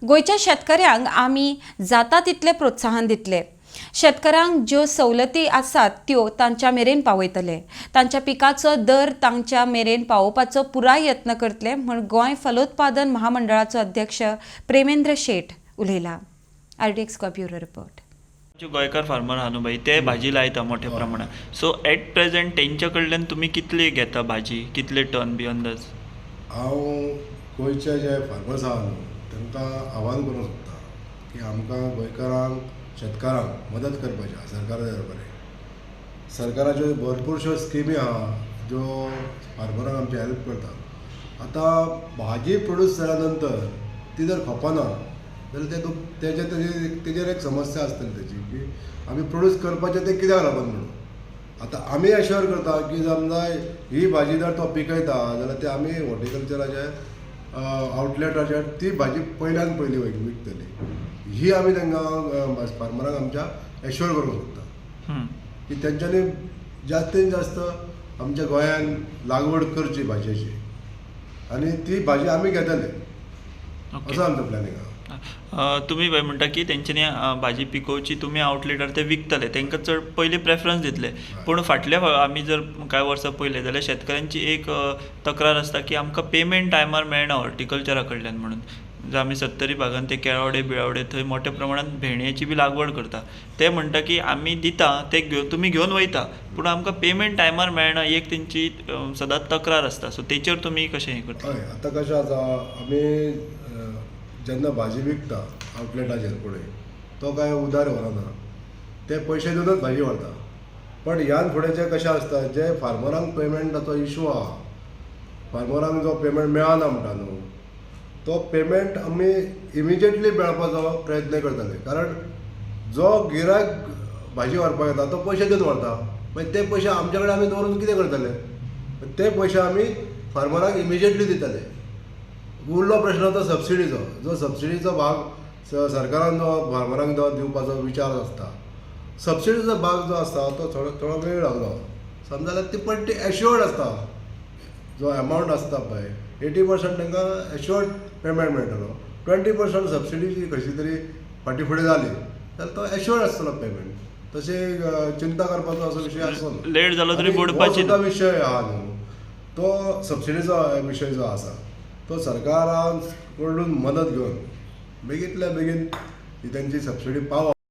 गोयच्या शेतकऱ्यांक आमी जाता तितले प्रोत्साहन दितले. शेतकऱ्यांक ज्यो सवलती आसात त्यो तांच्या मेरेन पावयतले. तांच्या पिकाचो दर तांच्या मेरेन पावोवपाचो पुराय यत्न करतले म्हूण गोंय फलोत्पादन महामंडळाचो अध्यक्ष Premendra Shet उलयला. RDX bureau report. गोंयकार फार्मर आहा न्हू भाई, ते भाजी लायता मोठ्या प्रमाणात. सो एट प्रेझेंट तेंच्या कडल्यान तुमी कितली घेता भाजी, कितले टन बी अंदाज? हांव गोंयचे जे फार्मर्स आहा न्हू तांकां आव्हान करूंक सोदता की आमकां गोंयकारांक शेतकारांक मदत करपाची आहा सरकारा बरें. सरकाराच्यो भरपूरश्यो स्किमी आहा ज्यो फार्मरांक आमची हेल्प करता. आतां भाजी प्रोड्यूस जाल्या नंतर ती जर खपना जाल्यार तेजेर एक समस्या आसतली तेची की आमी प्रोड्यूस करपाचें तें कित्याक लागून म्हणून. आतां आमी एश्योर करता की समजा ही भाजी जर तो पिकयता जाल्यार ती आमी हॉर्टिकल्चराचे आउटलेटाचेर ती भाजी पयल्यान पयली विकतली. ही आमी तांकां फार्मरांक आमच्या एश्योर करूंक सोदता की तेंच्यांनी जास्तीत जास्त आमच्या गोंयान लागवड करची भाजयेची आनी ती भाजी आमी घेतले. असो आमचो प्लॅनिंग आहा. तुमी भाई म्हणटा की तेंच्यांनी भाजी पिकोवची, तुमी आउटलेटार ते विकतले, तांकां चड पयली प्रेफरन्स दितले. पूण फाटल्या आमी जर कांय वर्सां पयले जाल्यार शेतकऱ्यांची एक तक्रार आसता की आमकां पेमेंट टायमार मेळना हॉर्टिकल्चरा कडल्यान म्हणून. जर आमी 70 भागांत ते केळवडे बिळवडे थंय मोठ्या प्रमाणात भेंडयेची बी लागवड करता. ते म्हणटा की आमी दिता ते तुमी घेवन वयता पूण आमकां पेमेंट टायमार मेळना, ही एक तेंची सदांच तक्रार आसता. सो तेचेर तुमी कशें हें करता? हय, आतां कशें आसा आमी जेन्ना भाजी विकता आउटलेटाचेर फुडें तो काय उधार व्हरना, ते पयशे दिवनच भाजी व्हरता. पण ह्यान फुडें जें कशें आसता जे फार्मरांक पेमेंटाचो इशू आहा, फार्मरांक जो पेमेंट मेळना म्हणटा न्हू तो पेमेंट आमी इमिजिएटली मेळपाचो प्रयत्न करतले. कारण जो गिरायक भाजी व्हरपाक येता तो पयशे दिवन व्हरता, मागीर ते पयशे आमचे कडेन आमी दवरून कितें करतले? ते पयशे आमी फार्मरांक इमिजिएटली दितले. उरलो प्रश्न तो सबसिडीचो. जो सबसिडीचो भाग सरकारान जो फार्मरांक जो दिवपाचो विचार आसता, सबसिडीचो भाग जो आसता तो थोडो वेळ लागलो समजा जाल्यार ती पण ती एश्योर्ड आसता. जो एमावंट आसता पळय 80% तांकां एश्योर्ड पेमेंट मेळटलो. 20% सबसिडीची कशी तरी फाटी फुडें जाली जाल्यार तो एश्योर्ड आसतलो पेमेंट. तशें चिंता करपाचो असो विशय आसना. लेट जालो तरी बुडपाची हो विशय आहा न्हू तो सबसिडीचो विशय जो आसा तो सरकारान कडून मदत घेवन बेगींतल्या बेगीन ही तांची सबसिडी पावप